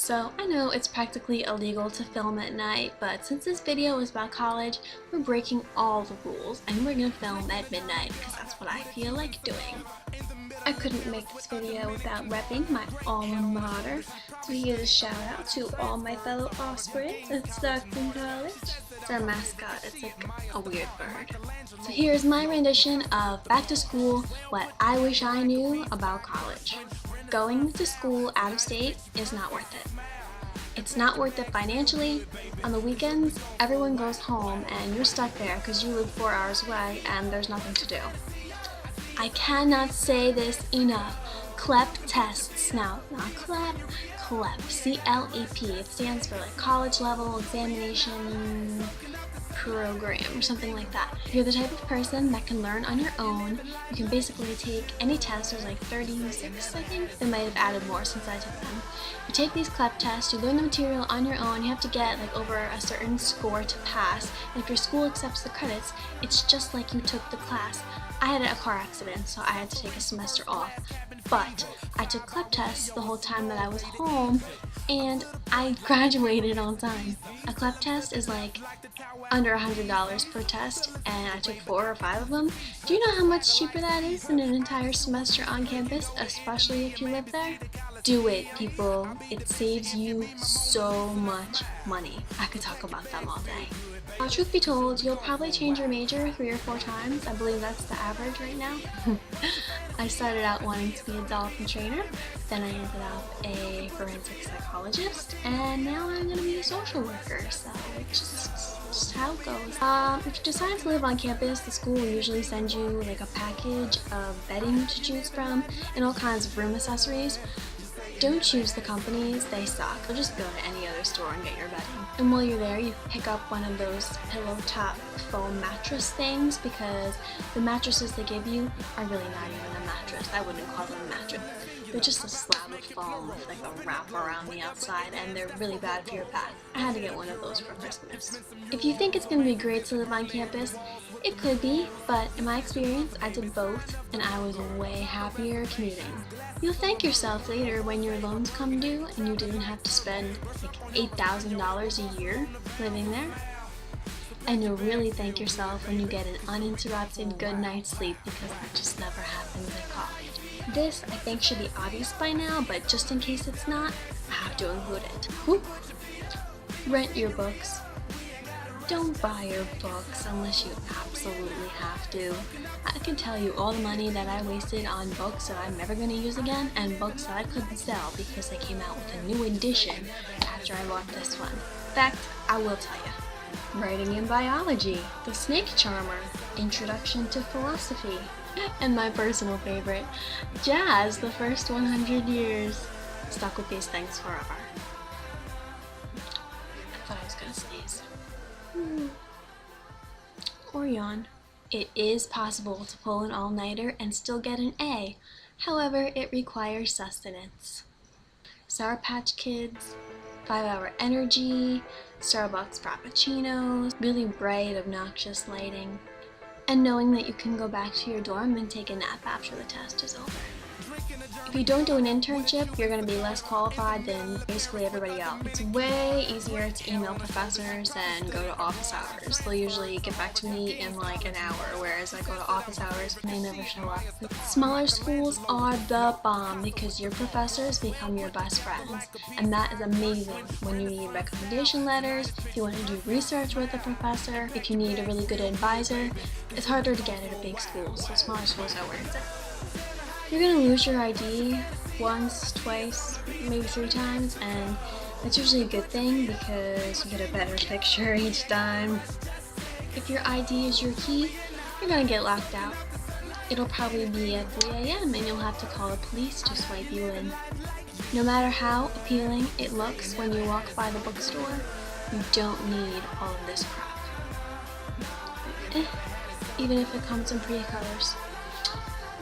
So I know it's practically illegal to film at night, but since this video is about college, we're breaking all the rules and we're gonna film at midnight because that's what I feel like doing. I couldn't make this video without repping my alma mater, so here's a shout out to all my fellow offsprings at Stockton College. It's our mascot, it's like a weird bird. So here's my rendition of Back to School, what I wish I knew about college. Going to school out of state is not worth it. It's not worth it financially. On the weekends, everyone goes home and you're stuck there because you live 4 hours away and there's nothing to do. I cannot say this enough. CLEP tests. Now, not CLEP, CLEP. C-L-E-P. It stands for like college level examination program or something like that. If you're the type of person that can learn on your own, you can basically take any test. There's like 36, I think. They might have added more since I took them. You take these CLEP tests, you learn the material on your own. You have to get like over a certain score to pass. And if your school accepts the credits, it's just like you took the class. I had a car accident, so I had to take a semester off. But I took CLEP tests the whole time that I was home, and I graduated on time. A CLEP test is like under $100 per test, and I took 4 or 5 of them. Do you know how much cheaper that is than an entire semester on campus, especially if you live there? Do it, people. It saves you so much money. I could talk about them all day. Truth be told, you'll probably change your major 3 or 4 times. I believe that's the average right now. I started out wanting to be a dolphin trainer, then I ended up a forensic psychologist, and now I'm going to be a social worker, so just how it goes. If you decide to live on campus, the school will usually send you like a package of bedding to choose from and all kinds of room accessories. Don't choose the companies, they suck. You'll just go to any other store and get your bedding. And while you're there, you pick up one of those pillow top foam mattress things because the mattresses they give you are really not even a mattress. I wouldn't call them a mattress. They're just a slab of foam with like a wrap around the outside, and they're really bad for your back. I had to get one of those for Christmas. If you think it's going to be great to live on campus, it could be, but in my experience, I did both, and I was way happier commuting. You'll thank yourself later when your loans come due and you didn't have to spend like $8,000 a year living there. And you'll really thank yourself when you get an uninterrupted good night's sleep because that just never happens at college. This, I think, should be obvious by now, but just in case it's not, I have to include it. Whew. Rent your books. Don't buy your books unless you absolutely have to. I can tell you all the money that I wasted on books that I'm never going to use again, and books that I couldn't sell because they came out with a new edition after I bought this one. In fact, I will tell you. Writing in biology, The Snake Charmer, Introduction to Philosophy, and my personal favorite, Jazz, the First 100 Years. Stuck with these things forever. I thought I was gonna sneeze. Or yawn. It is possible to pull an all-nighter and still get an A. However, it requires sustenance. Sour Patch Kids, 5-Hour Energy, Starbucks Frappuccinos, really bright, obnoxious lighting, and knowing that you can go back to your dorm and take a nap after the test is over. If you don't do an internship, you're going to be less qualified than basically everybody else. It's way easier to email professors and go to office hours. They'll usually get back to me in like an hour, whereas I go to office hours and they never show up. Smaller schools are the bomb because your professors become your best friends, and that is amazing when you need recommendation letters, if you want to do research with a professor, if you need a really good advisor. It's harder to get at a big school, so smaller schools are worth it. You're going to lose your ID once, twice, maybe 3 times, and that's usually a good thing because you get a better picture each time. If your ID is your key, you're going to get locked out. It'll probably be at 3 a.m. and you'll have to call the police to swipe you in. No matter how appealing it looks when you walk by the bookstore, you don't need all of this crap. Even if it comes in pretty colors.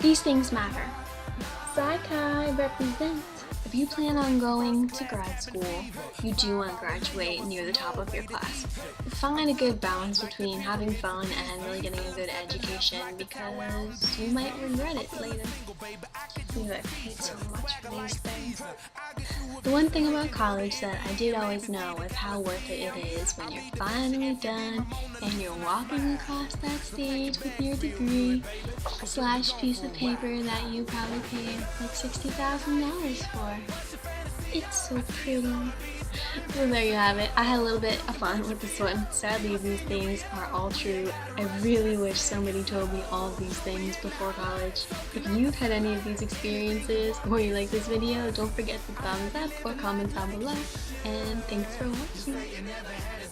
These things matter. Psi Chi represent. If you plan on going to grad school, you do want to graduate near the top of your class. Find a good balance between having fun and really getting a good education because you might regret it later. You have paid so much for these things. The one thing about college that I did always know is how worth it is when you're finally done and you're walking across that stage with your degree slash piece of paper that you probably paid like $60,000 for. It's so pretty. Well, there you have it. I had a little bit of fun with this one. Sadly, these things are all true. I really wish somebody told me all these things before college. If you've had any of these experiences or you like this video, don't forget to thumbs up or comment down below. And thanks for watching.